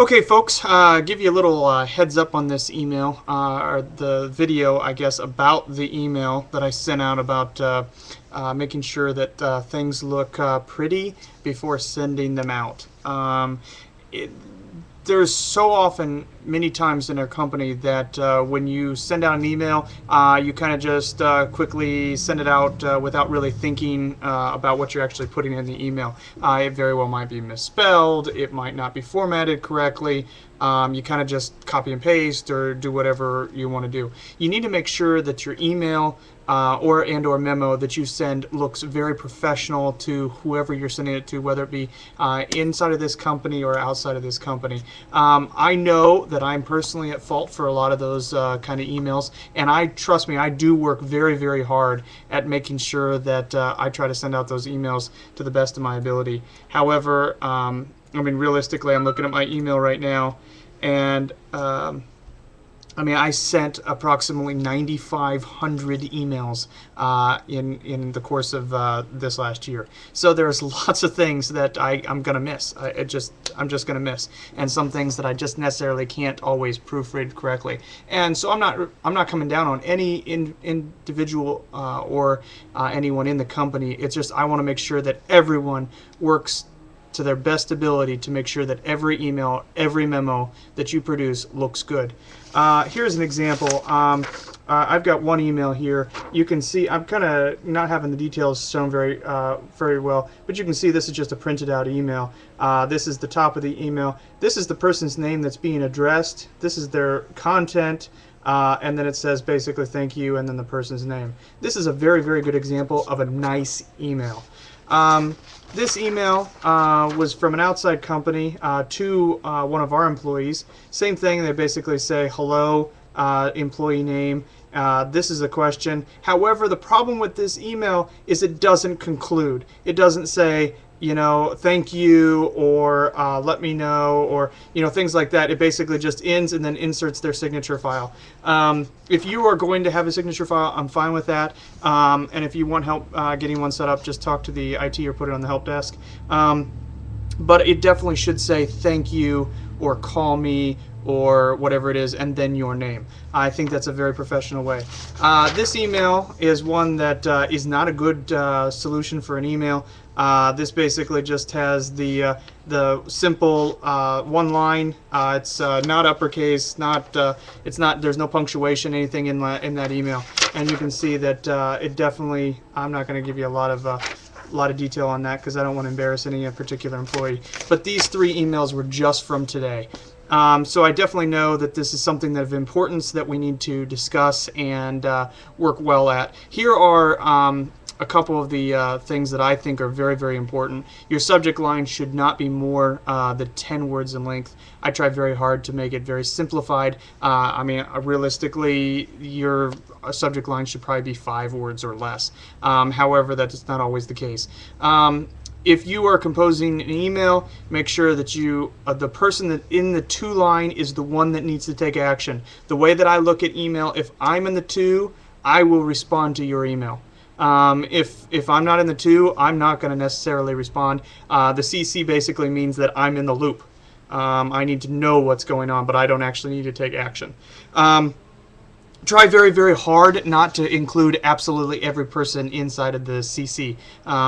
Okay, folks, give you a little heads up on this email, or the video, I guess, about the email that I sent out about making sure that things look pretty before sending them out. There's so often, many times in our company, that when you send out an email, you kind of just quickly send it out without really thinking about what you're actually putting in the email. It very well might be misspelled, it might not be formatted correctly. You kind of just copy and paste or do whatever you want to do. You need to make sure that your email or memo that you send looks very professional to whoever you're sending it to, whether it be inside of this company or outside of this company. I know that I'm personally at fault for a lot of those kind of emails, and trust me, I do work very, very hard at making sure that I try to send out those emails to the best of my ability. However, I mean, realistically, I'm looking at my email right now, and I sent approximately 9,500 emails in the course of this last year. So there's lots of things that I'm gonna miss. I'm just gonna miss, and some things that I just necessarily can't always proofread correctly. And so I'm not coming down on any individual or anyone in the company. It's just I want to make sure that everyone works to their best ability to make sure that every email, every memo that you produce looks good. Here's an example. I've got one email here. You can see I'm kind of not having the details shown very well, but you can see this is just a printed out email. This is the top of the email. This is the person's name that's being addressed. This is their content. And then it says basically thank you and then the person's name. This is a very, very good example of a nice email. This email was from an outside company to one of our employees. Same thing, they basically say hello, employee name. This is a question. However, the problem with this email is it doesn't conclude. It doesn't say, you know, thank you, or let me know, or, you know, things like that. It basically just ends and then inserts their signature file. If you are going to have a signature file, I'm fine with that. And if you want help getting one set up, just talk to the IT or put it on the help desk. But it definitely should say thank you, or call me, or whatever it is, and then your name. I think that's a very professional way. This email is one that is not a good solution for an email. This basically just has the simple one line. It's not uppercase, there's no punctuation, anything in that email. And you can see that it definitely, I'm not going to give you a lot of detail on that because I don't want to embarrass any particular employee. But these 3 emails were just from today. So I definitely know that this is something of importance that we need to discuss and work well at. Here are a couple of the things that I think are very, very important. Your subject line should not be more than 10 words in length. I try very hard to make it very simplified. Realistically, your subject line should probably be 5 words or less. However, that is not always the case. If you are composing an email, make sure that the person that in the to line is the one that needs to take action. The way that I look at email, if I'm in the to, I will respond to your email. If I'm not in the to, I'm not going to necessarily respond. The CC basically means that I'm in the loop. I need to know what's going on, but I don't actually need to take action. Try very, very hard not to include absolutely every person inside of the CC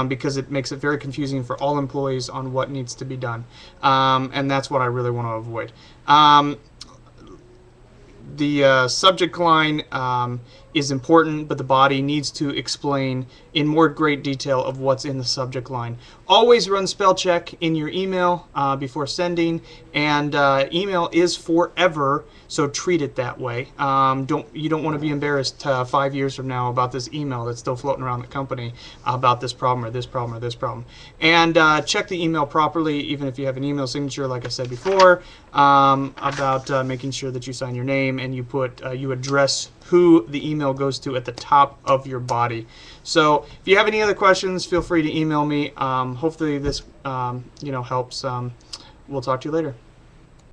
because it makes it very confusing for all employees on what needs to be done. And that's what I really want to avoid. The subject line is important, but the body needs to explain in more great detail of what's in the subject line. Always run spell check in your email before sending, and email is forever, so treat it that way. You don't want to be embarrassed 5 years from now about this email that's still floating around the company about this problem or this problem or this problem. And check the email properly, even if you have an email signature, like I said before, about making sure that you sign your name and you address who the email goes to at the top of your body. So if you have any other questions, feel free to email me. Hopefully this helps. We'll talk to you later.